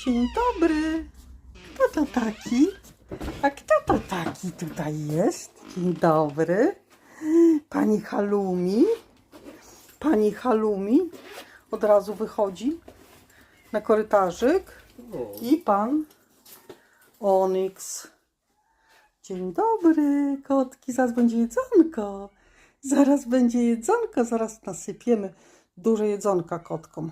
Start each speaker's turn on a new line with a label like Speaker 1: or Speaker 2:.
Speaker 1: Dzień dobry. Kto to taki? A kto to taki tutaj jest? Dzień dobry. Pani Halumi. Pani Halumi od razu wychodzi na korytarzyk. I pan Onyx. Dzień dobry, kotki. Zaraz będzie jedzonko. Zaraz będzie jedzonko. Zaraz nasypiemy dużo jedzonka kotkom.